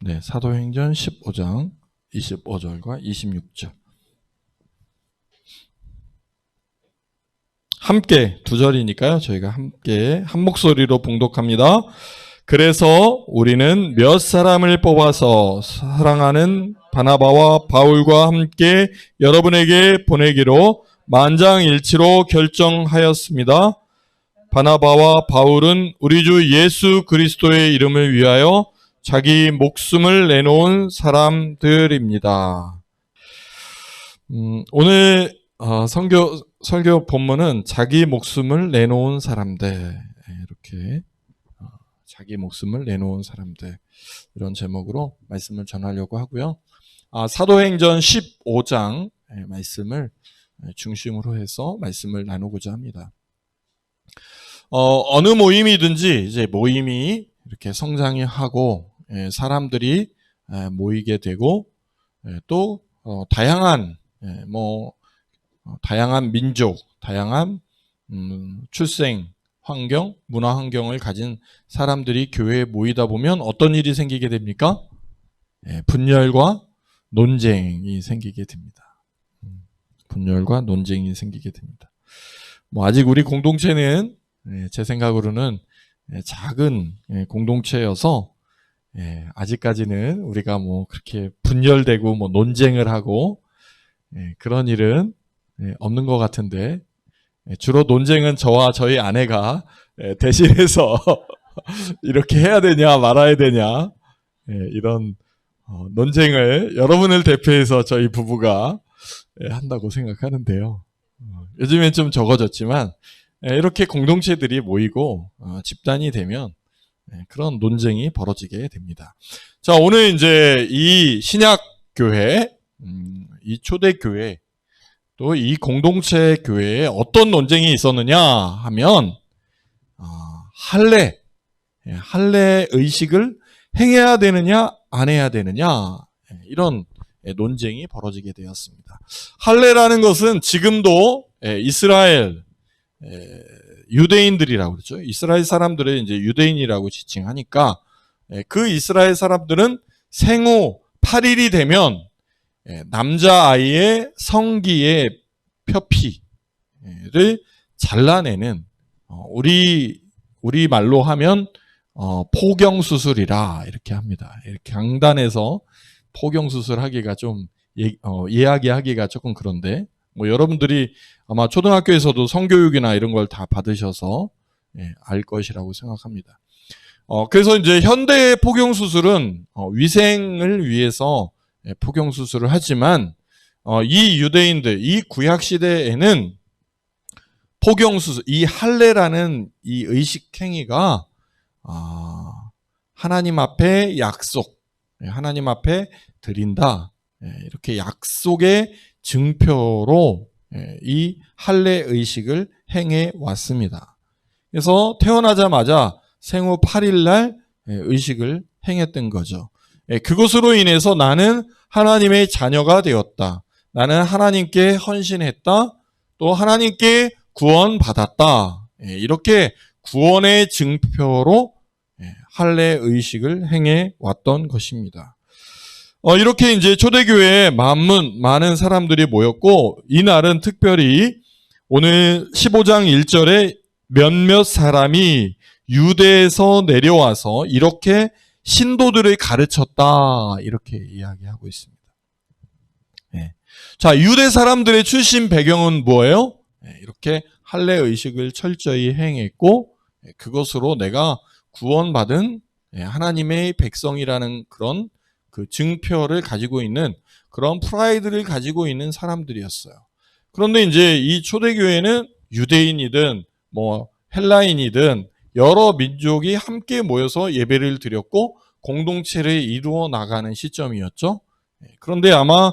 네, 사도행전 15장 25절과 26절. 함께 두 절이니까요. 저희가 함께 한 목소리로 봉독합니다. 그래서 우리는 몇 사람을 뽑아서 사랑하는 바나바와 바울과 함께 여러분에게 보내기로 만장일치로 결정하였습니다. 바나바와 바울은 우리 주 예수 그리스도의 이름을 위하여 자기 목숨을 내놓은 사람들입니다. 오늘 설교 본문은 자기 목숨을 내놓은 사람들, 이렇게 자기 목숨을 내놓은 사람들, 이런 제목으로 말씀을 전하려고 하고요. 사도행전 15장 말씀을 중심으로 해서 말씀을 나누고자 합니다. 어느 모임이든지 이제 모임이 이렇게 성장이 하고 사람들이 모이게 되고 또 다양한 다양한 민족, 다양한 출생 환경, 문화 환경을 가진 사람들이 교회에 모이다 보면 어떤 일이 생기게 됩니까? 분열과 논쟁이 생기게 됩니다. 분열과 논쟁이 생기게 됩니다. 아직 우리 공동체는 제 생각으로는 작은 공동체여서 아직까지는 우리가 그렇게 분열되고 논쟁을 하고 그런 일은 없는 것 같은데, 주로 논쟁은 저와 저희 아내가 대신해서 이렇게 해야 되냐 말아야 되냐 이런 논쟁을 여러분을 대표해서 저희 부부가 한다고 생각하는데요. 요즘엔 좀 적어졌지만 이렇게 공동체들이 모이고 집단이 되면 그런 논쟁이 벌어지게 됩니다. 자, 오늘 이제 이 신약교회, 이 초대교회, 또 이 공동체 교회에 어떤 논쟁이 있었느냐 하면 할례 의식을 행해야 되느냐 안 해야 되느냐, 이런 논쟁이 벌어지게 되었습니다. 할례라는 것은 지금도 이스라엘 유대인들이라고 그러죠. 이스라엘 사람들을 이제 유대인이라고 지칭하니까 그 이스라엘 사람들은 생후 8일이 되면 남자아이의 성기의 표피를 잘라내는, 우리 말로 하면 포경수술이라 이렇게 합니다. 이렇게 강단에서 포경수술 하기가 좀 이야기하기가 조금 그런데, 여러분들이 아마 초등학교에서도 성교육이나 이런 걸 다 받으셔서 알 것이라고 생각합니다. 그래서 이제 현대 포경수술은 위생을 위해서 포경수술을 하지만 이 유대인들, 이 구약시대에는 포경수술, 이 할례라는 이 의식행위가 하나님 앞에 약속, 하나님 앞에 드린다, 이렇게 약속의 증표로 이 할례 의식을 행해 왔습니다. 그래서 태어나자마자 생후 8일 날 의식을 행했던 거죠. 그것으로 인해서 나는 하나님의 자녀가 되었다, 나는 하나님께 헌신했다, 또 하나님께 구원받았다, 이렇게 구원의 증표로 할례 의식을 행해 왔던 것입니다. 이렇게 이제 초대교회에 많은 사람들이 모였고, 이날은 특별히 오늘 15장 1절에 몇몇 사람이 유대에서 내려와서 이렇게 신도들을 가르쳤다, 이렇게 이야기하고 있습니다. 자, 유대 사람들의 출신 배경은 뭐예요? 이렇게 할례 의식을 철저히 행했고, 그것으로 내가 구원받은 하나님의 백성이라는 그런 그 증표를 가지고 있는, 그런 프라이드를 가지고 있는 사람들이었어요. 그런데 이제 이 초대교회는 유대인이든 헬라인이든 여러 민족이 함께 모여서 예배를 드렸고 공동체를 이루어 나가는 시점이었죠. 그런데 아마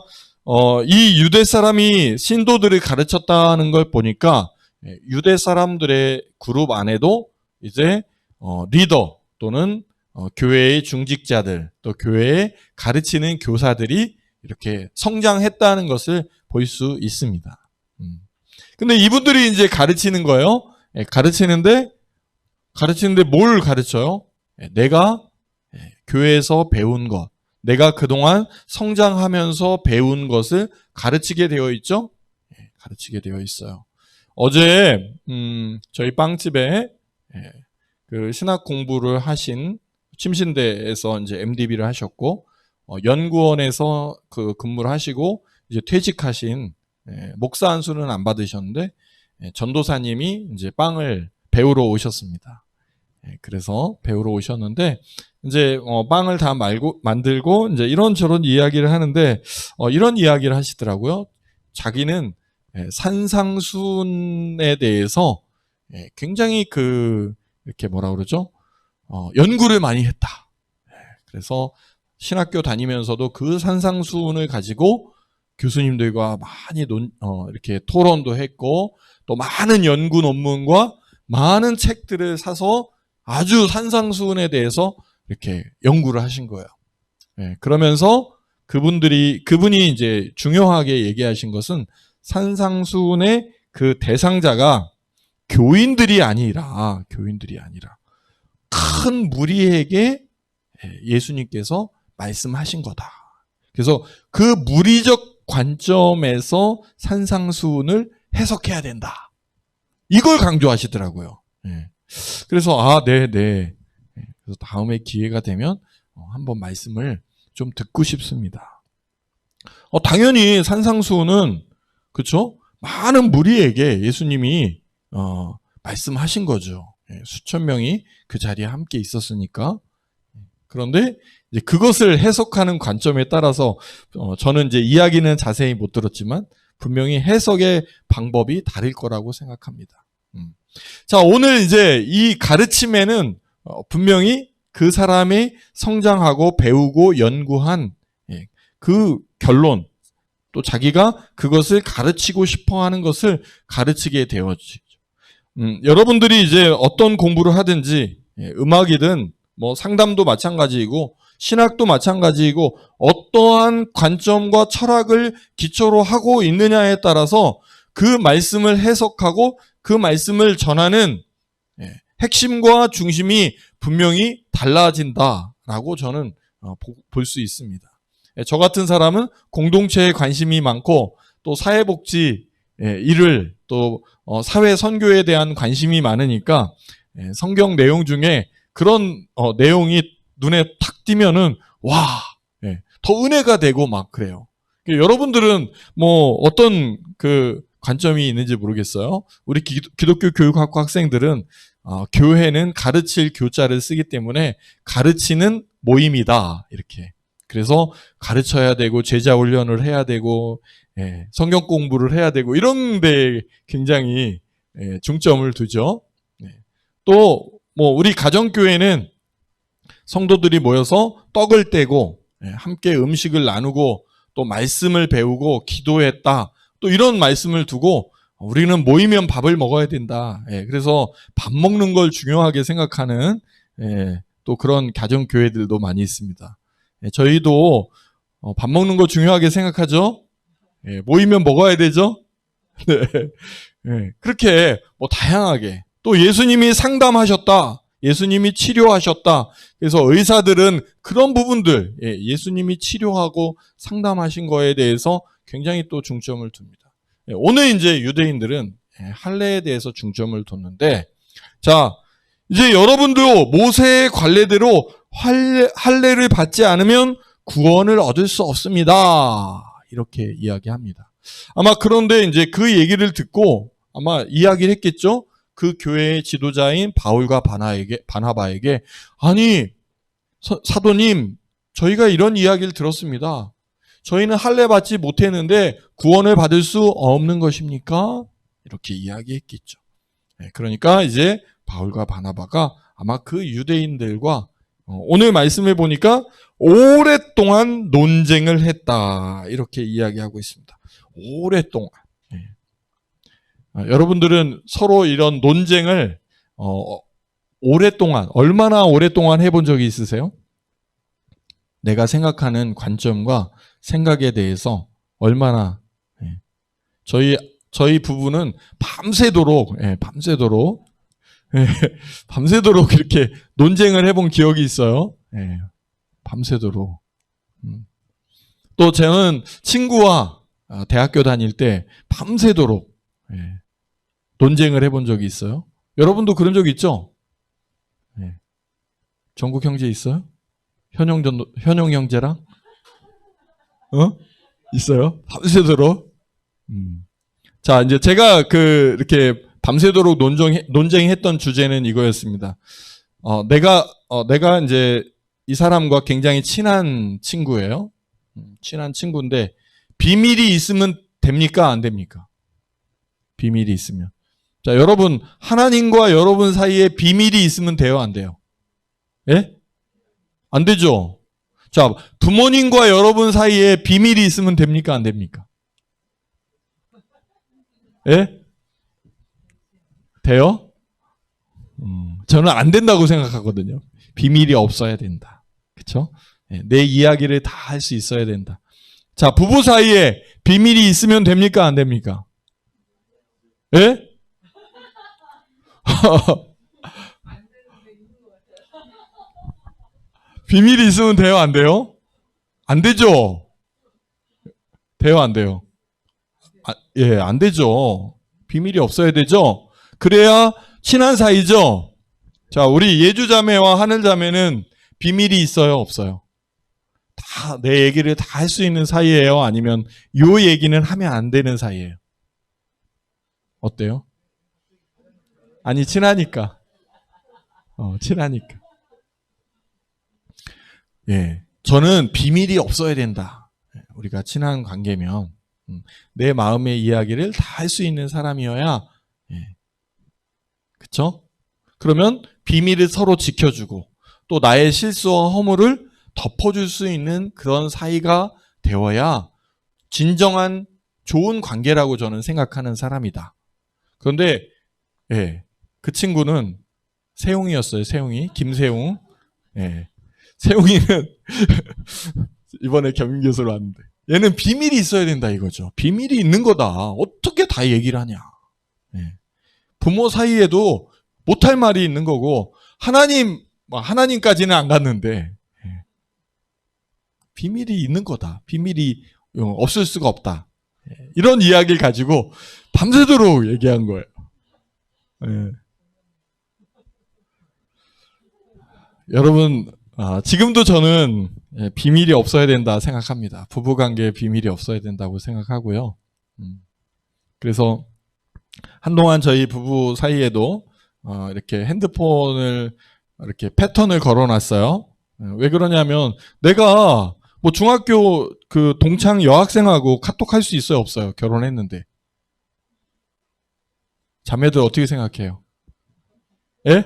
이 유대 사람이 신도들을 가르쳤다는 걸 보니까 유대 사람들의 그룹 안에도 이제 리더 또는 교회의 중직자들, 또 교회에 가르치는 교사들이 이렇게 성장했다는 것을 볼 수 있습니다. 근데 이분들이 이제 가르치는 거예요. 가르치는데 뭘 가르쳐요? 내가 교회에서 배운 것, 내가 그동안 성장하면서 배운 것을 가르치게 되어 있죠? 가르치게 되어 있어요. 어제 저희 빵집에 그 신학 공부를 하신 침신대에서 이제 MDB를 하셨고 연구원에서 그 근무를 하시고 이제 퇴직하신 목사 안수는 안 받으셨는데 전도사님이 이제 빵을 배우러 오셨습니다. 그래서 배우러 오셨는데 이제 빵을 다 만들고 이제 이런저런 이야기를 하는데 이런 이야기를 하시더라고요. 자기는 산상수훈에 대해서 굉장히 이렇게 뭐라 그러죠? 연구를 많이 했다. 그래서 신학교 다니면서도 그 산상수훈을 가지고 교수님들과 많이 이렇게 토론도 했고 또 많은 연구 논문과 많은 책들을 사서 아주 산상수훈에 대해서 이렇게 연구를 하신 거예요. 그러면서 그분이 이제 중요하게 얘기하신 것은 산상수훈의 그 대상자가 교인들이 아니라 큰 무리에게 예수님께서 말씀하신 거다. 그래서 그 무리적 관점에서 산상수훈을 해석해야 된다. 이걸 강조하시더라고요. 그래서 네. 그래서 다음에 기회가 되면 한번 말씀을 좀 듣고 싶습니다. 당연히 산상수훈은 그렇죠? 많은 무리에게 예수님이 말씀하신 거죠. 수천 명이 그 자리에 함께 있었으니까. 그런데 이제 그것을 해석하는 관점에 따라서 저는 이제 이야기는 자세히 못 들었지만 분명히 해석의 방법이 다를 거라고 생각합니다. 자, 오늘 이제 이 가르침에는 분명히 그 사람이 성장하고 배우고 연구한 그 결론, 또 자기가 그것을 가르치고 싶어 하는 것을 가르치게 되어지죠. 여러분들이 이제 어떤 공부를 하든지, 음악이든 뭐 상담도 마찬가지이고, 신학도 마찬가지이고, 어떠한 관점과 철학을 기초로 하고 있느냐에 따라서 그 말씀을 해석하고 그 말씀을 전하는 핵심과 중심이 분명히 달라진다라고 저는 볼 수 있습니다. 저 같은 사람은 공동체에 관심이 많고 또 사회복지 일을 또 사회 선교에 대한 관심이 많으니까 성경 내용 중에 그런 내용이 눈에 탁 띄면은 와, 더 은혜가 되고 막 그래요. 여러분들은 뭐 어떤 그 관점이 있는지 모르겠어요. 우리 기독교 교육학과 학생들은 교회는 가르칠 교자를 쓰기 때문에 가르치는 모임이다 이렇게. 그래서 가르쳐야 되고 제자 훈련을 해야 되고 성경 공부를 해야 되고 이런 데 굉장히 중점을 두죠. 또 뭐 우리 가정교회는 성도들이 모여서 떡을 떼고 함께 음식을 나누고 또 말씀을 배우고 기도했다. 또 이런 말씀을 두고 우리는 모이면 밥을 먹어야 된다. 그래서 밥 먹는 걸 중요하게 생각하는 또 그런 가정교회들도 많이 있습니다. 저희도 밥 먹는 거 중요하게 생각하죠. 모이면 먹어야 되죠. 그렇게 뭐 다양하게 또 예수님이 상담하셨다. 예수님이 치료하셨다. 그래서 의사들은 그런 부분들 예수님이 치료하고 상담하신 거에 대해서 굉장히 또 중점을 둡니다. 오늘 이제 유대인들은 할례에 대해서 중점을 뒀는데 자 이제 여러분도 모세의 관례대로 할례를 받지 않으면 구원을 얻을 수 없습니다. 이렇게 이야기합니다. 아마 그런데 이제 그 얘기를 듣고 아마 이야기를 했겠죠. 그 교회의 지도자인 바울과 바나바에게 아니 사도님 저희가 이런 이야기를 들었습니다. 저희는 할례 받지 못했는데 구원을 받을 수 없는 것입니까? 이렇게 이야기했겠죠. 그러니까 이제 바울과 바나바가 아마 그 유대인들과 오늘 말씀을 보니까 오랫동안 논쟁을 했다. 이렇게 이야기하고 있습니다. 오랫동안. 여러분들은 서로 이런 논쟁을 오랫동안, 얼마나 오랫동안 해본 적이 있으세요? 내가 생각하는 관점과 생각에 대해서 얼마나 저희 부부는 밤새도록 밤새도록 이렇게 논쟁을 해본 기억이 있어요. 밤새도록. 또 저는 친구와 대학교 다닐 때 밤새도록 논쟁을 해본 적이 있어요. 여러분도 그런 적 있죠? 전국 형제 있어요? 현용 형제랑? 있어요? 밤새도록? 자, 이제 제가 이렇게 밤새도록 논쟁했던 주제는 이거였습니다. 내가 이제 이 사람과 굉장히 친한 친구예요. 친한 친구인데, 비밀이 있으면 됩니까? 안 됩니까? 비밀이 있으면. 자, 여러분, 하나님과 여러분 사이에 비밀이 있으면 돼요? 안 돼요? 예? 안 되죠? 자, 부모님과 여러분 사이에 비밀이 있으면 됩니까? 안 됩니까? 예? 돼요? 저는 안 된다고 생각하거든요. 비밀이 없어야 된다. 그쵸? 내 이야기를 다 할 수 있어야 된다. 자, 부부 사이에 비밀이 있으면 됩니까? 안 됩니까? 예? 비밀이 있으면 돼요? 안 돼요? 안 되죠? 돼요? 안 돼요? 예, 안 되죠. 비밀이 없어야 되죠? 그래야 친한 사이죠? 자, 우리 예주자매와 하늘자매는 비밀이 있어요? 없어요? 다 내 얘기를 다 할 수 있는 사이예요? 아니면 요 얘기는 하면 안 되는 사이예요? 어때요? 아니, 친하니까. 친하니까. 예. 저는 비밀이 없어야 된다. 우리가 친한 관계면 내 마음의 이야기를 다 할 수 있는 사람이어야, 그쵸? 그러면 비밀을 서로 지켜주고 또 나의 실수와 허물을 덮어줄 수 있는 그런 사이가 되어야 진정한 좋은 관계라고 저는 생각하는 사람이다. 그런데 그 친구는 세웅이었어요. 세웅이. 김세웅. 세웅이는 이번에 겸임교수로 왔는데 얘는 비밀이 있어야 된다 이거죠. 비밀이 있는 거다. 어떻게 다 얘기를 하냐. 부모 사이에도 못할 말이 있는 거고 하나님까지는 안 갔는데 비밀이 있는 거다. 비밀이 없을 수가 없다. 이런 이야기를 가지고 밤새도록 얘기한 거예요. 여러분, 지금도 저는 비밀이 없어야 된다 생각합니다. 부부관계에 비밀이 없어야 된다고 생각하고요. 그래서 한동안 저희 부부 사이에도 이렇게 핸드폰을 이렇게 패턴을 걸어놨어요. 왜 그러냐면 내가 뭐 중학교 그 동창 여학생하고 카톡할 수 있어요? 없어요? 결혼했는데. 자매들 어떻게 생각해요? 예?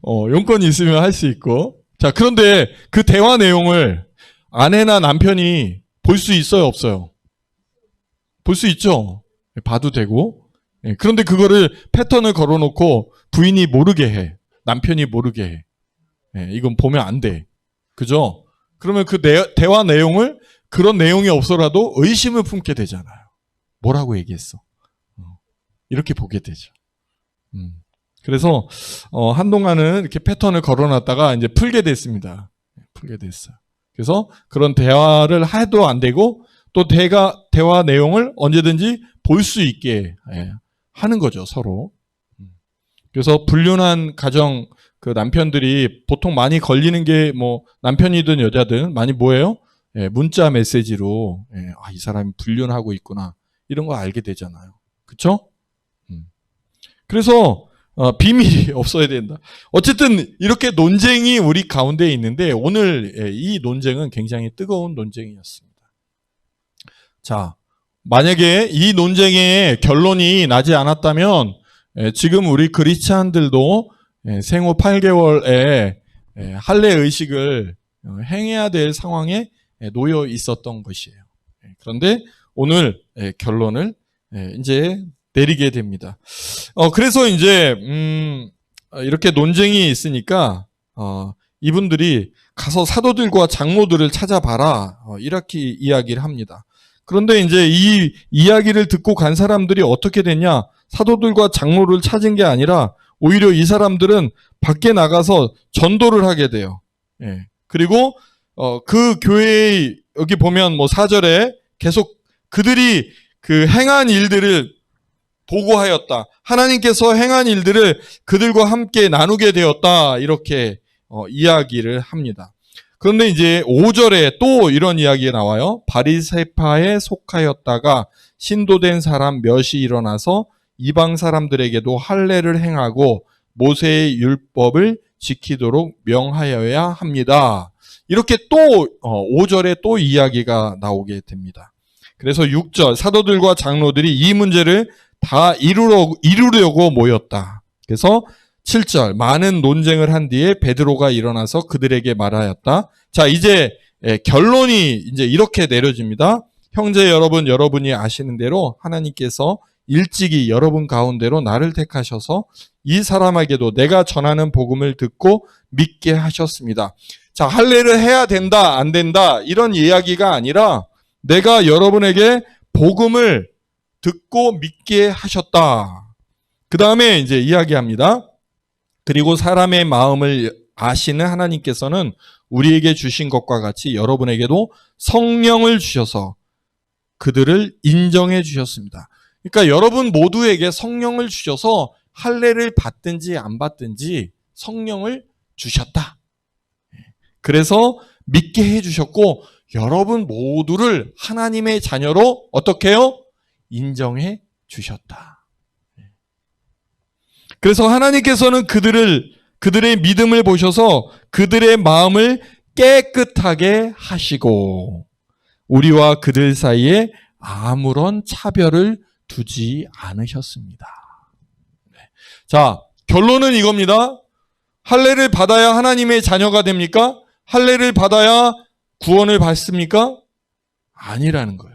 용건이 있으면 할 수 있고. 자, 그런데 그 대화 내용을 아내나 남편이 볼 수 있어요? 없어요? 볼 수 있죠? 봐도 되고. 그런데 그거를 패턴을 걸어놓고 부인이 모르게 해. 남편이 모르게 해. 이건 보면 안 돼. 그죠? 그러면 그 대화 내용을 그런 내용이 없어라도 의심을 품게 되잖아요. 뭐라고 얘기했어? 이렇게 보게 되죠. 그래서 한동안은 이렇게 패턴을 걸어놨다가 이제 풀게 됐습니다. 풀게 됐어요. 그래서 그런 대화를 해도 안 되고 또 대화 내용을 언제든지 볼 수 있게 하는 거죠, 서로. 그래서 불륜한 가정 그 남편들이 보통 많이 걸리는 게 뭐 남편이든 여자든 많이 뭐예요? 문자 메시지로 이 사람이 불륜하고 있구나 이런 거 알게 되잖아요. 그렇죠? 그래서 비밀이 없어야 된다. 어쨌든 이렇게 논쟁이 우리 가운데 있는데 오늘 이 논쟁은 굉장히 뜨거운 논쟁이었습니다. 자, 만약에 이 논쟁의 결론이 나지 않았다면 지금 우리 크리스찬들도 생후 8개월에 할례 의식을 행해야 될 상황에 놓여 있었던 것이에요. 그런데 오늘 결론을 이제 내리게 됩니다. 그래서 이제 이렇게 논쟁이 있으니까 이분들이 가서 사도들과 장로들을 찾아봐라 이렇게 이야기를 합니다. 그런데 이제 이 이야기를 듣고 간 사람들이 어떻게 됐냐? 사도들과 장로를 찾은 게 아니라 오히려 이 사람들은 밖에 나가서 전도를 하게 돼요. 예. 그리고 그 교회의 여기 보면 뭐 4절에 계속 그들이 그 행한 일들을 보고하였다. 하나님께서 행한 일들을 그들과 함께 나누게 되었다. 이렇게 이야기를 합니다. 그런데 이제 5절에 또 이런 이야기가 나와요. 바리새파에 속하였다가 신도된 사람 몇이 일어나서 이방 사람들에게도 할례를 행하고 모세의 율법을 지키도록 명하여야 합니다. 이렇게 또 5절에 또 이야기가 나오게 됩니다. 그래서 6절 사도들과 장로들이 이 문제를 다 이루려고 모였다. 그래서 7절 많은 논쟁을 한 뒤에 베드로가 일어나서 그들에게 말하였다. 자, 이제 결론이 이제 이렇게 내려집니다. 형제 여러분, 여러분이 아시는 대로 하나님께서 일찍이 여러분 가운데로 나를 택하셔서 이 사람에게도 내가 전하는 복음을 듣고 믿게 하셨습니다. 자, 할례를 해야 된다, 안 된다 이런 이야기가 아니라 내가 여러분에게 복음을 듣고 믿게 하셨다. 그 다음에 이제 이야기합니다. 그리고 사람의 마음을 아시는 하나님께서는 우리에게 주신 것과 같이 여러분에게도 성령을 주셔서 그들을 인정해 주셨습니다. 그러니까 여러분 모두에게 성령을 주셔서 할례를 받든지 안 받든지 성령을 주셨다. 그래서 믿게 해주셨고 여러분 모두를 하나님의 자녀로 어떻게 해요? 인정해 주셨다. 그래서 하나님께서는 그들의 믿음을 보셔서 그들의 마음을 깨끗하게 하시고 우리와 그들 사이에 아무런 차별을 두지 않으셨습니다. 자, 결론은 이겁니다. 할례를 받아야 하나님의 자녀가 됩니까? 할례를 받아야 구원을 받습니까? 아니라는 거예요.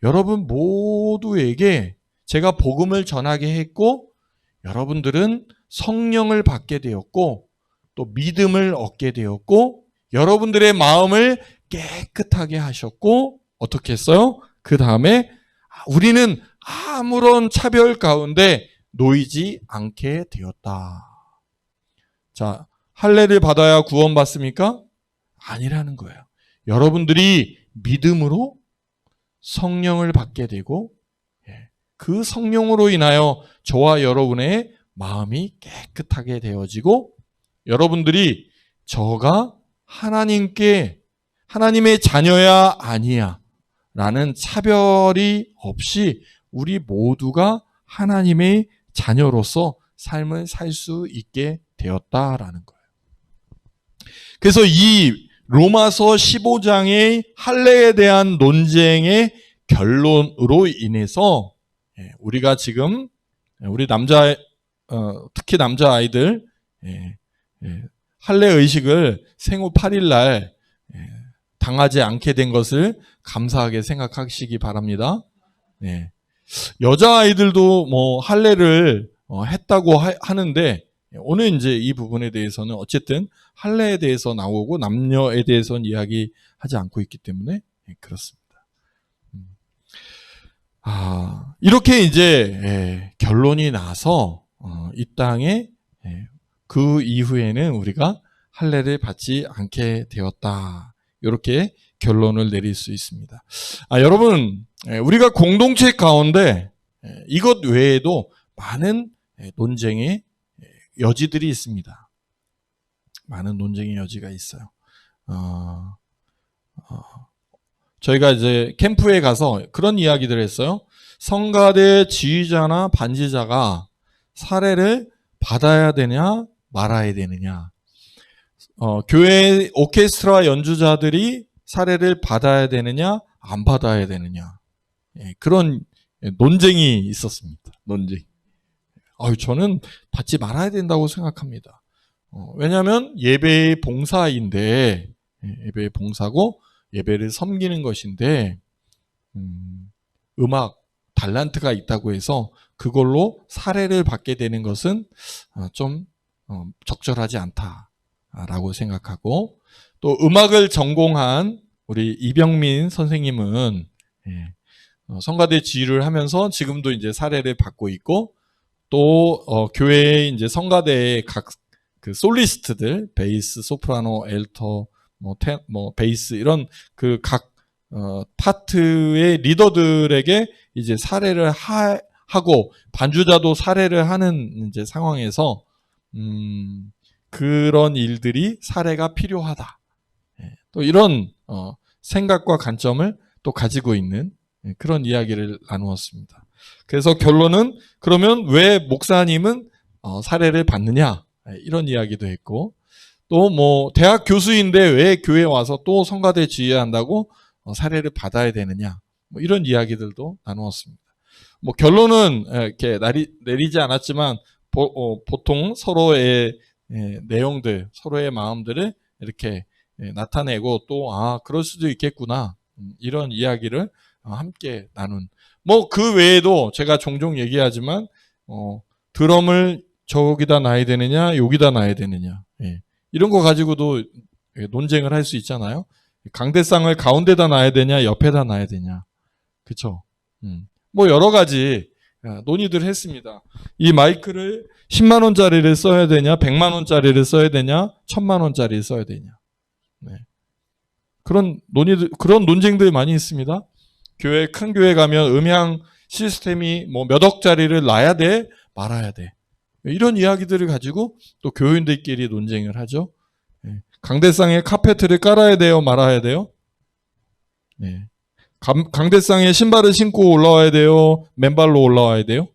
여러분 모두에게 제가 복음을 전하게 했고 여러분들은 성령을 받게 되었고 또 믿음을 얻게 되었고 여러분들의 마음을 깨끗하게 하셨고 어떻게 했어요? 그 다음에 우리는 아무런 차별 가운데 놓이지 않게 되었다. 자, 할례를 받아야 구원받습니까? 아니라는 거예요. 여러분들이 믿음으로 성령을 받게 되고 그 성령으로 인하여 저와 여러분의 마음이 깨끗하게 되어지고 여러분들이 저가 하나님의 자녀야 아니야 라는 차별이 없이 우리 모두가 하나님의 자녀로서 삶을 살 수 있게 되었다라는 거예요. 그래서 이 로마서 15장의 할례에 대한 논쟁의 결론으로 인해서 우리가 지금 우리 특히 남자 아이들 할례 의식을 생후 8일 날 당하지 않게 된 것을 감사하게 생각하시기 바랍니다. 여자 아이들도 뭐 할례를 했다고 하는데 오늘 이제 이 부분에 대해서는 어쨌든 할례에 대해서 나오고 남녀에 대해서는 이야기하지 않고 있기 때문에 그렇습니다. 이렇게 이제 결론이 나서 이 땅에 그 이후에는 우리가 할례를 받지 않게 되었다. 이렇게 결론을 내릴 수 있습니다. 여러분, 우리가 공동체 가운데 이것 외에도 많은 논쟁의 여지들이 있습니다. 많은 논쟁의 여지가 있어요. 저희가 이제 캠프에 가서 그런 이야기들을 했어요. 성가대 지휘자나 반지자가 사례를 받아야 되냐 말아야 되느냐. 교회 오케스트라 연주자들이 사례를 받아야 되느냐 안 받아야 되느냐. 그런 논쟁이 있었습니다. 논쟁. 저는 받지 말아야 된다고 생각합니다. 왜냐하면 예배의 봉사인데 예배의 봉사고 예배를 섬기는 것인데 음악 달란트가 있다고 해서 그걸로 사례를 받게 되는 것은 좀 적절하지 않다라고 생각하고 또 음악을 전공한 우리 이병민 선생님은 성가대 지휘를 하면서 지금도 이제 사례를 받고 있고 또 교회의 이제 성가대의 각 그 솔리스트들, 베이스, 소프라노, 엘터, 베이스 이런 그 각 파트의 리더들에게 이제 사례를 하고 반주자도 사례를 하는 이제 상황에서 그런 일들이 사례가 필요하다. 또 이런 생각과 관점을 또 가지고 있는 그런 이야기를 나누었습니다. 그래서 결론은 그러면 왜 목사님은 사례를 받느냐 이런 이야기도 했고 또 뭐 대학 교수인데 왜 교회에 와서 또 성가대 지휘한다고 사례를 받아야 되느냐 뭐 이런 이야기들도 나누었습니다. 뭐 결론은 이렇게 내리지 않았지만 보통 서로의 내용들, 서로의 마음들을 이렇게 나타내고 또 그럴 수도 있겠구나 이런 이야기를 함께 나눈. 뭐 그 외에도 제가 종종 얘기하지만 드럼을 저기다 놔야 되느냐 여기다 놔야 되느냐 이런 거 가지고도 논쟁을 할 수 있잖아요. 강대상을 가운데다 놔야 되냐 옆에다 놔야 되냐 그쵸? 뭐 여러 가지 논의들 했습니다. 이 마이크를 10만 원짜리를 써야 되냐 100만 원짜리를 써야 되냐 1000만 원짜리를 써야 되냐 그런 논쟁들 많이 있습니다. 큰 교회 가면 음향 시스템이 뭐 몇 억짜리를 놔야 돼 말아야 돼 이런 이야기들을 가지고 또 교인들끼리 논쟁을 하죠. 강대상에 카페트를 깔아야 돼요 말아야 돼요? 강대상에 신발을 신고 올라와야 돼요 맨발로 올라와야 돼요?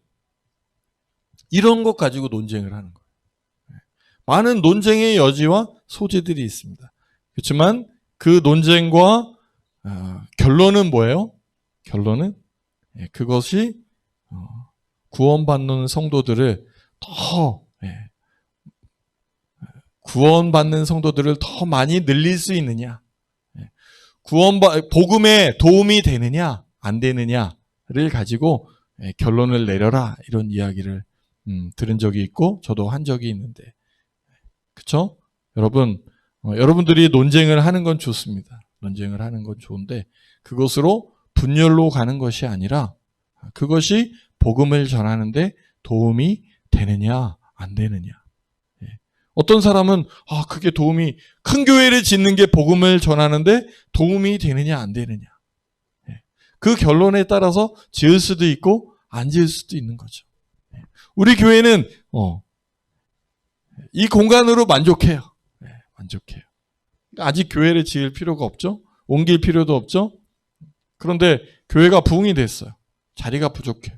이런 것 가지고 논쟁을 하는 거예요. 많은 논쟁의 여지와 소지들이 있습니다. 그렇지만 그 논쟁과 결론은 뭐예요? 결론은 그것이 구원받는 성도들을 구원받는 성도들을 더 많이 늘릴 수 있느냐, 복음에 도움이 되느냐 안 되느냐를 가지고 결론을 내려라 이런 이야기를 들은 적이 있고 저도 한 적이 있는데 그렇죠? 여러분들이 논쟁을 하는 건 좋습니다. 논쟁을 하는 건 좋은데 그것으로 분열로 가는 것이 아니라 그것이 복음을 전하는데 도움이 되느냐 안 되느냐. 어떤 사람은 그게 큰 교회를 짓는 게 복음을 전하는데 도움이 되느냐 안 되느냐. 그 결론에 따라서 지을 수도 있고 안 지을 수도 있는 거죠. 우리 교회는 이 공간으로 만족해요. 만족해요. 아직 교회를 지을 필요가 없죠. 옮길 필요도 없죠. 그런데 교회가 부흥이 됐어요. 자리가 부족해요.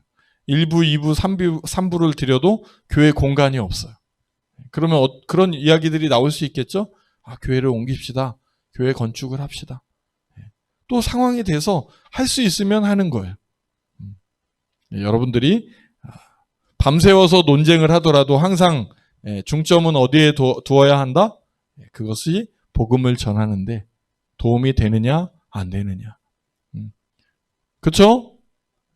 1부, 2부, 3부를 드려도 교회 공간이 없어요. 그러면 그런 이야기들이 나올 수 있겠죠? 교회를 옮깁시다. 교회 건축을 합시다. 또 상황이 돼서 할 수 있으면 하는 거예요. 여러분들이 밤새워서 논쟁을 하더라도 항상 중점은 어디에 두어야 한다? 그것이 복음을 전하는데 도움이 되느냐 안 되느냐. 그렇죠?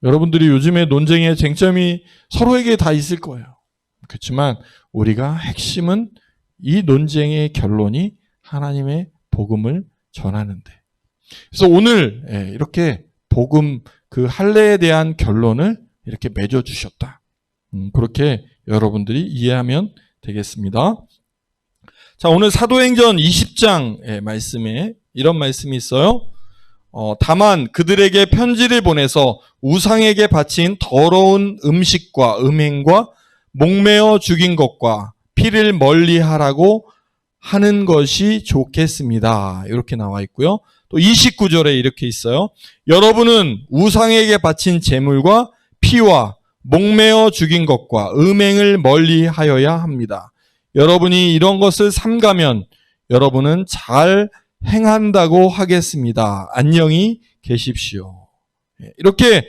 여러분들이 요즘에 논쟁의 쟁점이 서로에게 다 있을 거예요. 그렇지만 우리가 핵심은 이 논쟁의 결론이 하나님의 복음을 전하는데. 그래서 오늘 이렇게 복음 그 할례에 대한 결론을 이렇게 맺어 주셨다. 그렇게 여러분들이 이해하면 되겠습니다. 자, 오늘 사도행전 20장의 말씀에 이런 말씀이 있어요. 다만 그들에게 편지를 보내서 우상에게 바친 더러운 음식과 음행과 목매어 죽인 것과 피를 멀리하라고 하는 것이 좋겠습니다. 이렇게 나와 있고요. 또 29절에 이렇게 있어요. 여러분은 우상에게 바친 제물과 피와 목매어 죽인 것과 음행을 멀리하여야 합니다. 여러분이 이런 것을 삼가면 여러분은 잘 행한다고 하겠습니다. 안녕히 계십시오. 이렇게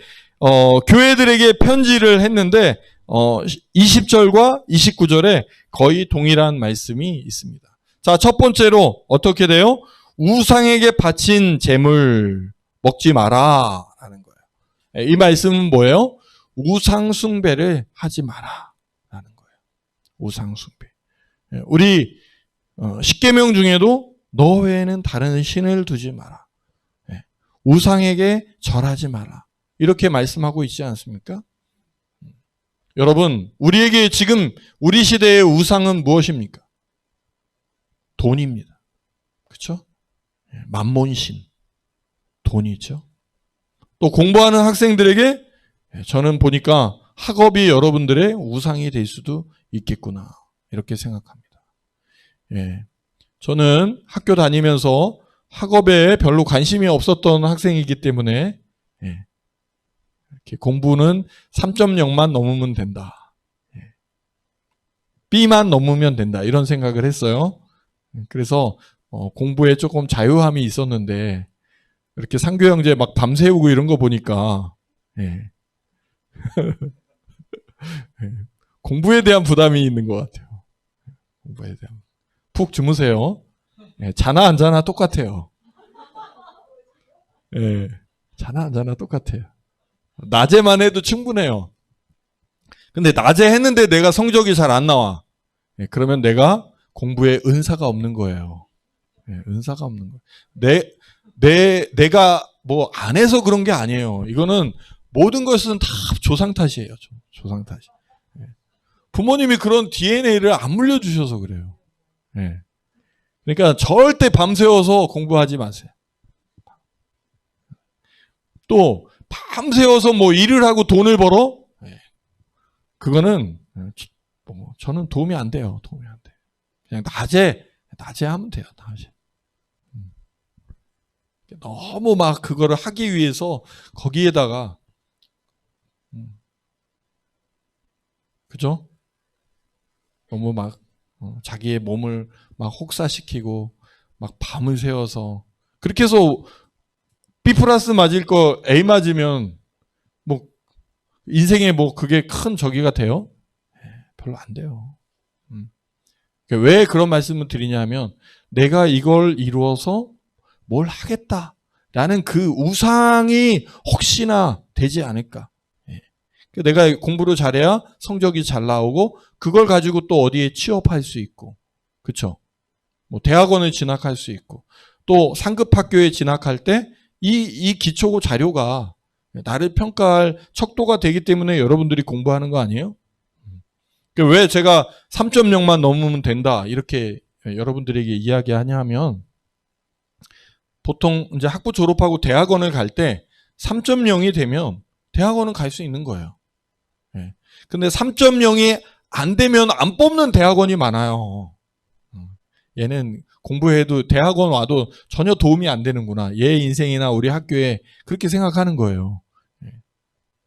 교회들에게 편지를 했는데 20절과 29절에 거의 동일한 말씀이 있습니다. 자, 첫 번째로 어떻게 돼요? 우상에게 바친 재물 먹지 마라 라는 거예요. 이 말씀은 뭐예요? 우상 숭배를 하지 마라 라는 거예요. 우상 숭배. 우리 십계명 중에도 너 외에는 다른 신을 두지 마라. 우상에게 절하지 마라. 이렇게 말씀하고 있지 않습니까? 여러분, 우리에게 지금 우리 시대의 우상은 무엇입니까? 돈입니다. 그렇죠? 만몬신, 돈이죠. 또 공부하는 학생들에게 저는 보니까 학업이 여러분들의 우상이 될 수도 있겠구나 이렇게 생각합니다. 예, 저는 학교 다니면서 학업에 별로 관심이 없었던 학생이기 때문에 이렇게 공부는 3.0만 넘으면 된다. B만 넘으면 된다. 이런 생각을 했어요. 그래서 공부에 조금 자유함이 있었는데 이렇게 상교 형제 막 밤새우고 이런 거 보니까 공부에 대한 부담이 있는 것 같아요. 공부에 대한. 푹 주무세요. 자나 안 자나 똑같아요. 자나 안 자나 똑같아요. 낮에만 해도 충분해요. 근데 낮에 했는데 내가 성적이 잘 안 나와. 그러면 내가 공부에 은사가 없는 거예요. 은사가 없는 거예요. 내가 뭐 안 해서 그런 게 아니에요. 이거는 모든 것은 다 조상 탓이에요. 조상 탓이. 부모님이 그런 DNA를 안 물려주셔서 그래요. 그러니까 절대 밤새워서 공부하지 마세요. 또 밤새워서 뭐 일을 하고 돈을 벌어? 그거는 저는 도움이 안 돼요. 도움이 안 돼요. 그냥 낮에 하면 돼요. 낮에. 너무 막 그거를 하기 위해서 거기에다가 그죠? 너무 막 자기의 몸을 막 혹사시키고 막 밤을 새워서 그렇게 해서 B 플러스 맞을 거 A 맞으면 뭐 인생에 뭐 그게 큰 저기가 돼요? 별로 안 돼요. 왜 그런 말씀을 드리냐면 내가 이걸 이루어서 뭘 하겠다라는 그 우상이 혹시나 되지 않을까. 내가 공부를 잘해야 성적이 잘 나오고 그걸 가지고 또 어디에 취업할 수 있고 그렇죠? 뭐 대학원을 진학할 수 있고 또 상급 학교에 진학할 때 이 기초 자료가 나를 평가할 척도가 되기 때문에 여러분들이 공부하는 거 아니에요? 왜 제가 3.0만 넘으면 된다 이렇게 여러분들에게 이야기하냐면 보통 이제 학부 졸업하고 대학원을 갈 때 3.0이 되면 대학원은 갈 수 있는 거예요. 근데 3.0이 안 되면 안 뽑는 대학원이 많아요. 얘는 공부해도 대학원 와도 전혀 도움이 안 되는구나. 얘 인생이나 우리 학교에 그렇게 생각하는 거예요.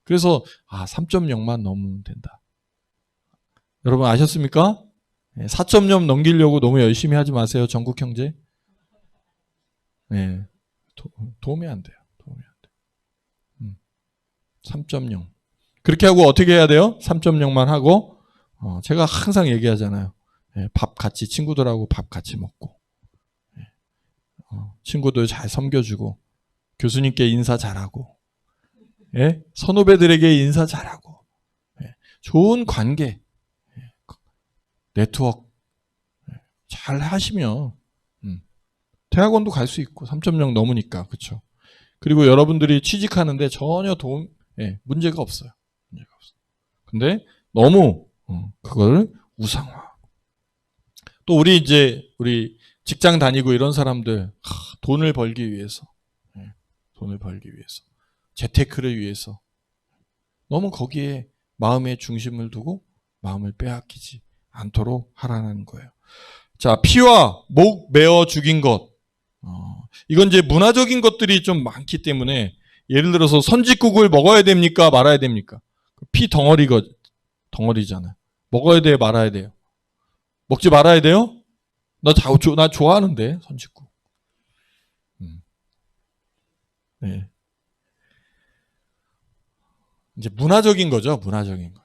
그래서 3.0만 넘으면 된다. 여러분 아셨습니까? 4.0 넘기려고 너무 열심히 하지 마세요. 전국 형제. 도움이 안 돼요. 도움이 안 돼요. 3.0. 그렇게 하고 어떻게 해야 돼요? 3.0만 하고 제가 항상 얘기하잖아요. 밥 같이 친구들하고 밥 같이 먹고 친구들 잘 섬겨주고 교수님께 인사 잘하고 선후배들에게 인사 잘하고 좋은 관계 네트워크 잘 하시면 대학원도 갈 수 있고 3.0 넘으니까 그렇죠. 그리고 여러분들이 취직하는데 전혀 문제가 없어요. 문제가 없어요. 근데 너무 그걸 우상화. 또 우리 직장 다니고 이런 사람들 돈을 벌기 위해서 재테크를 위해서 너무 거기에 마음의 중심을 두고 마음을 빼앗기지 않도록 하라는 거예요. 자, 피와 목 메어 죽인 것. 이건 이제 문화적인 것들이 좀 많기 때문에 예를 들어서 선짓국을 먹어야 됩니까? 말아야 됩니까? 피 덩어리잖아요. 먹어야 돼요? 말아야 돼요? 먹지 말아야 돼요? 나 좋아하는데 선짓국. 이제 문화적인 거죠. 문화적인 것.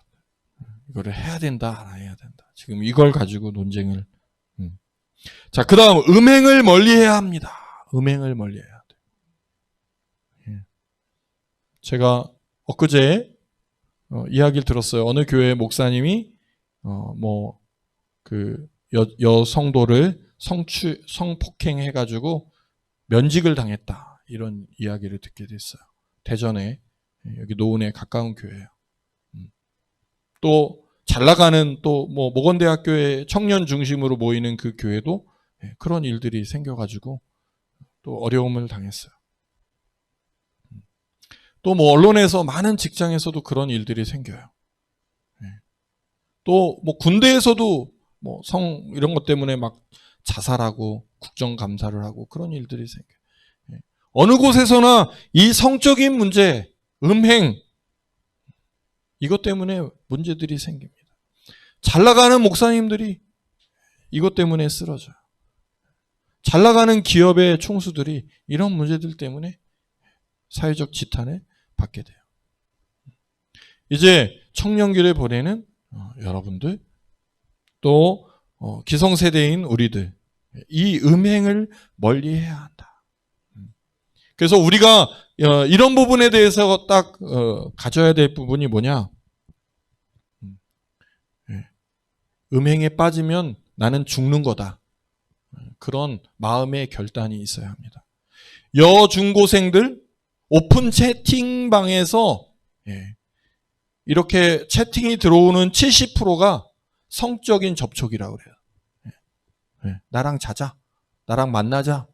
이거를 해야 된다, 안 해야 된다. 지금 이걸 가지고 논쟁을. 자, 그 다음 음행을 멀리해야 합니다. 음행을 멀리해야 돼요. 제가 엊그제 이야기를 들었어요. 어느 교회 목사님이 여성도를 성폭행해가지고 면직을 당했다. 이런 이야기를 듣게 됐어요. 대전에 여기 노은에 가까운 교회예요. 또 잘 나가는 또 모건대학교의 청년 중심으로 모이는 그 교회도 그런 일들이 생겨가지고 또 어려움을 당했어요. 또 뭐 언론에서 많은 직장에서도 그런 일들이 생겨요. 또 뭐 군대에서도 뭐 성 이런 것 때문에 막 자살하고 국정감사를 하고 그런 일들이 생겨요. 어느 곳에서나 이 성적인 문제, 음행 이것 때문에 문제들이 생깁니다. 잘 나가는 목사님들이 이것 때문에 쓰러져요. 잘 나가는 기업의 총수들이 이런 문제들 때문에 사회적 지탄을 받게 돼요. 이제 청년기를 보내는 여러분들 또 기성세대인 우리들 이 음행을 멀리해야 한다. 그래서 우리가 이런 부분에 대해서 딱 가져야 될 부분이 뭐냐? 음행에 빠지면 나는 죽는 거다. 그런 마음의 결단이 있어야 합니다. 여중고생들 오픈 채팅방에서 이렇게 채팅이 들어오는 70%가 성적인 접촉이라고 그래요. 나랑 자자. 나랑 만나자.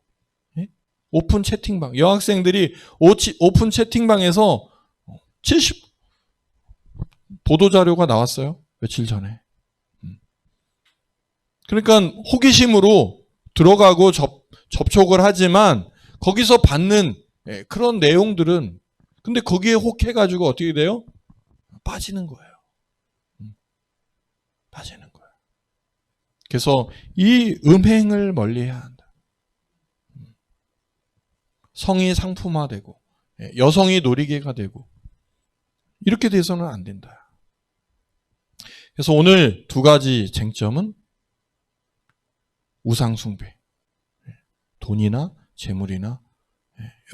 오픈 채팅방. 여학생들이 오픈 채팅방에서 70 보도자료가 나왔어요. 며칠 전에. 그러니까 호기심으로 들어가고 접촉을 하지만 거기서 받는 그런 내용들은 근데 거기에 혹해가지고 어떻게 돼요? 빠지는 거예요. 빠지는 거예요. 그래서 이 음행을 멀리해야 한다. 성이 상품화되고 여성이 놀이개가 되고 이렇게 돼서는 안 된다. 그래서 오늘 두 가지 쟁점은 우상숭배, 돈이나 재물이나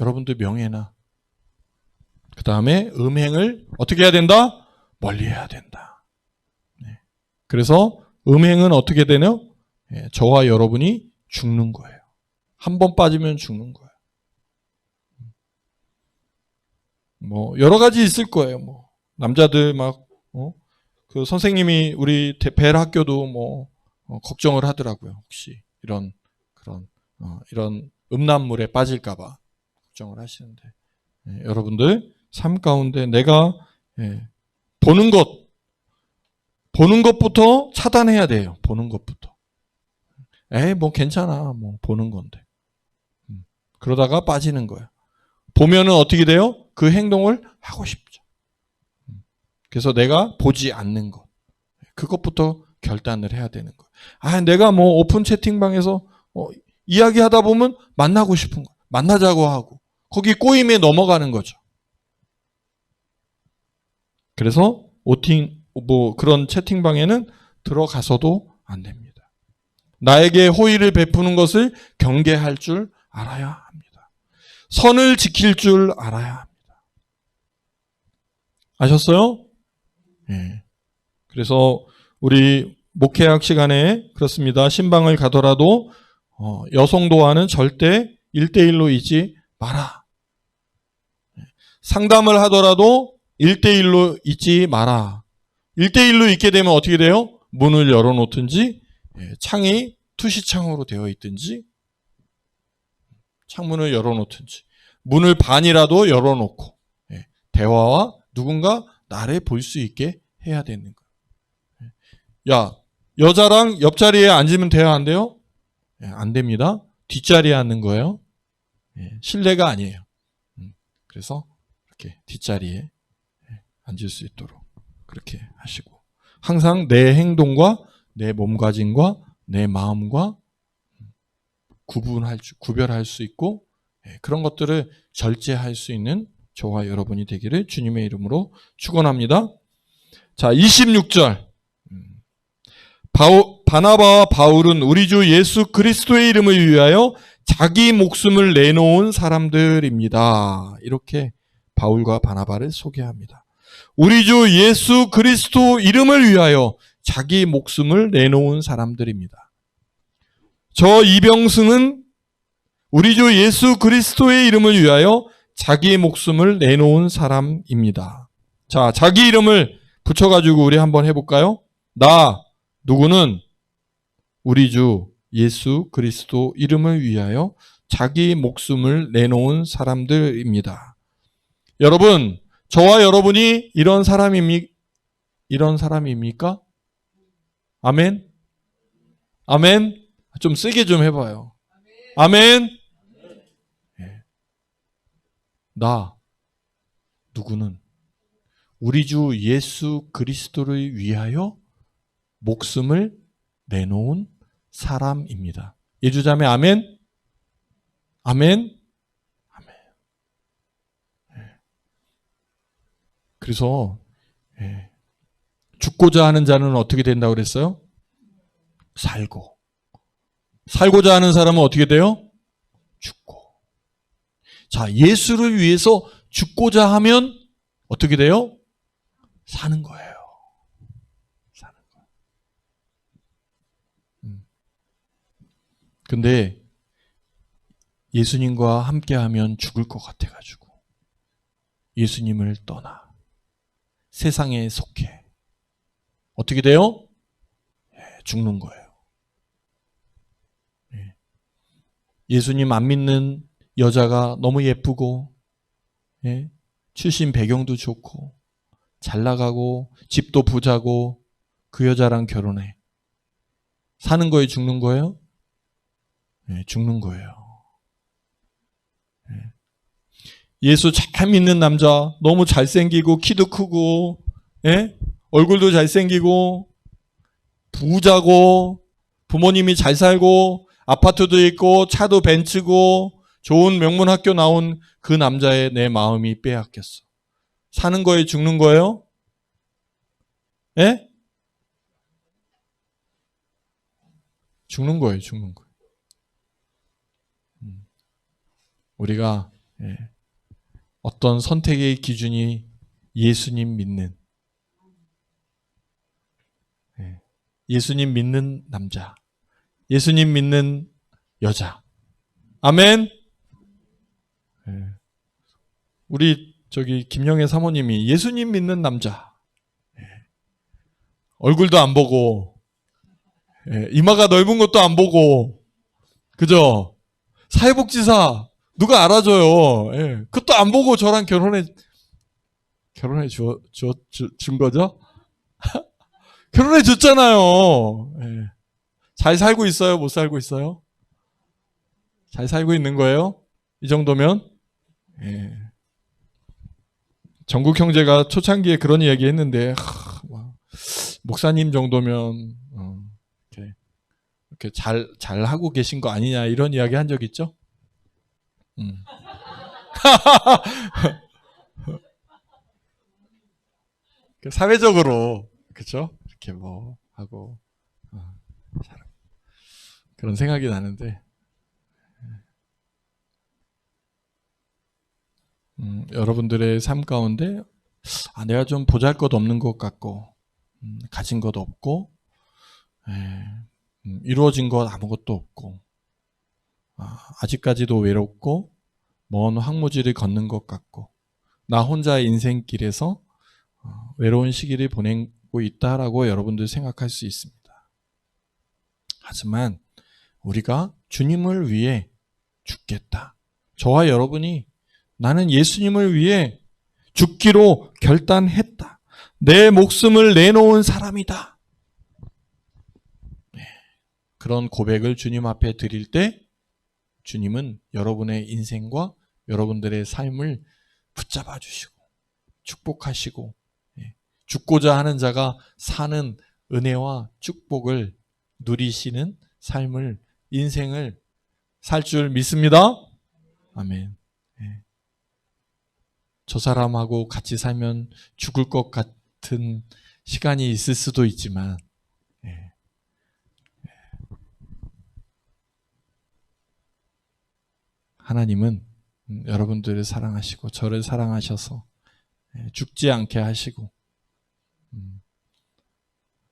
여러분들 명예나 그 다음에 음행을 어떻게 해야 된다? 멀리해야 된다. 그래서 음행은 어떻게 되나요? 저와 여러분이 죽는 거예요. 한 번 빠지면 죽는 거예요. 뭐 여러 가지 있을 거예요. 뭐 남자들 막 그 선생님이 우리 벨 학교도 뭐 걱정을 하더라고요. 혹시 이런 그런 이런 음란물에 빠질까봐 걱정을 하시는데 여러분들 삶 가운데 내가 보는 것부터 차단해야 돼요. 보는 것부터. 뭐 괜찮아. 뭐 보는 건데. 그러다가 빠지는 거예요. 보면은 어떻게 돼요? 그 행동을 하고 싶죠. 그래서 내가 보지 않는 것. 그것부터 결단을 해야 되는 거예요. 내가 뭐 오픈 채팅방에서 이야기하다 보면 만나고 싶은 거. 만나자고 하고. 거기 꼬임에 넘어가는 거죠. 그래서 그런 채팅방에는 들어가서도 안 됩니다. 나에게 호의를 베푸는 것을 경계할 줄 알아야 합니다. 선을 지킬 줄 알아야 합니다. 아셨어요? 그래서 우리 목회학 시간에 그렇습니다. 신방을 가더라도 여성도와는 절대 1대1로 있지 마라. 상담을 하더라도 1대1로 있지 마라. 1대1로 있게 되면 어떻게 돼요? 문을 열어놓든지 창이 투시창으로 되어 있든지 창문을 열어놓든지 문을 반이라도 열어놓고 대화와 누군가 나를 볼 수 있게 해야 되는 거예요. 야, 여자랑 옆자리에 앉으면 돼요? 안 돼요? 안 됩니다. 뒷자리에 앉는 거예요. 실례가 아니에요. 그래서 이렇게 뒷자리에 앉을 수 있도록 그렇게 하시고 항상 내 행동과 내 몸가짐과 내 마음과 구별할 수 있고 그런 것들을 절제할 수 있는 저와 여러분이 되기를 주님의 이름으로 축원합니다. 자, 26절. 바나바와 바울은 우리 주 예수 그리스도의 이름을 위하여 자기 목숨을 내놓은 사람들입니다. 이렇게 바울과 바나바를 소개합니다. 우리 주 예수 그리스도 이름을 위하여 자기 목숨을 내놓은 사람들입니다. 저 이병승은 우리 주 예수 그리스도의 이름을 위하여 자기 목숨을 내놓은 사람입니다. 자, 자기 이름을 붙여가지고 우리 한번 해볼까요? 나 누구는 우리 주 예수 그리스도 이름을 위하여 자기 목숨을 내놓은 사람들입니다. 여러분, 저와 여러분이 이런 사람입니까? 아멘? 아멘? 좀 세게 좀 해봐요. 아멘? 예. 나, 누구는 우리 주 예수 그리스도를 위하여 목숨을 내놓은 사람입니다. 예주자매 아멘? 아멘? 아멘. 그래서 죽고자 하는 자는 어떻게 된다고 그랬어요? 살고. 살고자 하는 사람은 어떻게 돼요? 죽고. 자, 예수를 위해서 죽고자 하면 어떻게 돼요? 사는 거예요. 사는 거예요. 근데 예수님과 함께하면 죽을 것 같아가지고 예수님을 떠나 세상에 속해 어떻게 돼요? 죽는 거예요. 예수님 안 믿는 여자가 너무 예쁘고 출신 배경도 좋고 잘 나가고 집도 부자고 그 여자랑 결혼해. 사는 거예요? 죽는 거예요? 죽는 거예요. 예수 잘 믿는 남자, 너무 잘생기고 키도 크고 얼굴도 잘생기고 부자고 부모님이 잘 살고 아파트도 있고 차도 벤츠고 좋은 명문 학교 나온 그 남자의 내 마음이 빼앗겼어. 사는 거예요? 죽는 거예요? 죽는 거예요. 죽는 거예요. 우리가 어떤 선택의 기준이 예수님 믿는 예수님 믿는 남자, 예수님 믿는 여자. 아멘. 우리 김영애 사모님이 예수님 믿는 남자. 얼굴도 안 보고 이마가 넓은 것도 안 보고 그죠? 사회복지사 누가 알아줘요. 그것도 안 보고 저랑 결혼해 준 거죠? 결혼해 줬잖아요. 잘 살고 있어요? 못 살고 있어요? 잘 살고 있는 거예요? 이 정도면? 전국 형제가 초창기에 그런 이야기 했는데, 목사님 정도면, 이렇게 잘 하고 계신 거 아니냐, 이런 이야기 한 적 있죠? 사회적으로, 그쵸? 이렇게 하고, 그런 생각이 나는데, 여러분들의 삶 가운데, 내가 좀 보잘것없는 것 같고, 가진 것 없고, 이루어진 것 아무것도 없고, 아직까지도 외롭고, 먼 황무지를 걷는 것 같고, 나 혼자 인생길에서 외로운 시기를 보내고 있다라고 여러분들 생각할 수 있습니다. 하지만 우리가 주님을 위해 죽겠다. 저와 여러분이 나는 예수님을 위해 죽기로 결단했다. 내 목숨을 내놓은 사람이다. 그런 고백을 주님 앞에 드릴 때 주님은 여러분의 인생과 여러분들의 삶을 붙잡아 주시고 축복하시고 죽고자 하는 자가 사는 은혜와 축복을 누리시는 삶을 인생을 살 줄 믿습니다. 아멘. 저 사람하고 같이 살면 죽을 것 같은 시간이 있을 수도 있지만 하나님은 여러분들을 사랑하시고 저를 사랑하셔서 죽지 않게 하시고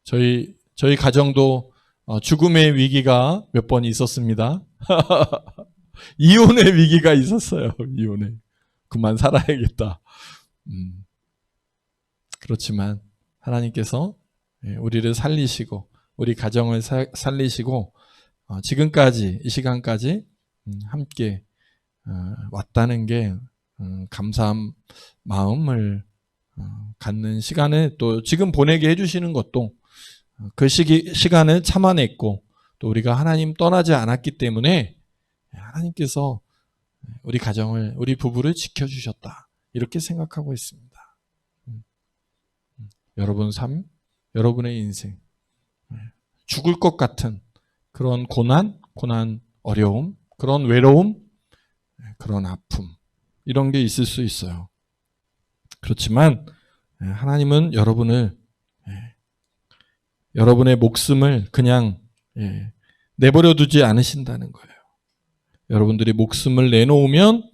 저희 가정도 죽음의 위기가 몇 번 있었습니다. 이혼의 위기가 있었어요. 이혼의. 그만 살아야겠다. 그렇지만 하나님께서 우리를 살리시고 우리 가정을 살리시고 지금까지 이 시간까지 함께 왔다는 게 감사한 마음을 갖는 시간을 또 지금 보내게 해주시는 것도 그 시간을 참아냈고 또 우리가 하나님 떠나지 않았기 때문에 하나님께서 우리 가정을 우리 부부를 지켜주셨다 이렇게 생각하고 있습니다. 여러분 삶, 여러분의 인생 죽을 것 같은 그런 고난, 어려움, 그런 외로움, 그런 아픔 이런 게 있을 수 있어요. 그렇지만 하나님은 여러분의 목숨을 그냥 내버려 두지 않으신다는 거예요. 여러분들이 목숨을 내놓으면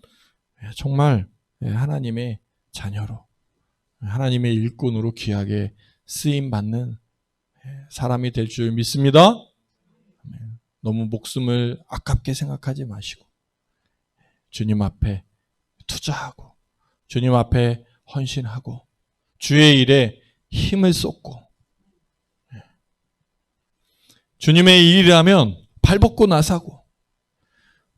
정말 하나님의 자녀로 하나님의 일꾼으로 귀하게 쓰임받는 사람이 될 줄 믿습니다. 너무 목숨을 아깝게 생각하지 마시고 주님 앞에 투자하고 주님 앞에 헌신하고 주의 일에 힘을 쏟고 주님의 일이라면 발벗고 나서고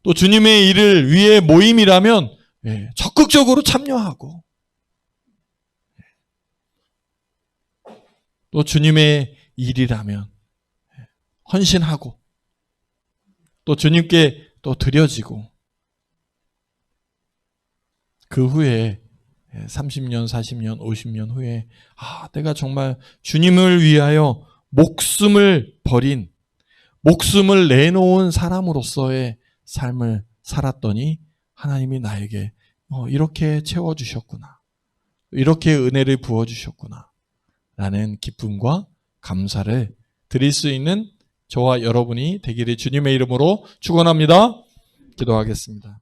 또 주님의 일을 위해 모임이라면 적극적으로 참여하고 또 주님의 일이라면 헌신하고 또 주님께 또 드려지고 그 후에 30년, 40년, 50년 후에 내가 정말 주님을 위하여 목숨을 버린 목숨을 내놓은 사람으로서의 삶을 살았더니 하나님이 나에게 이렇게 채워주셨구나. 이렇게 은혜를 부어주셨구나. 라는 기쁨과 감사를 드릴 수 있는 저와 여러분이 되기를 주님의 이름으로 축원합니다. 기도하겠습니다.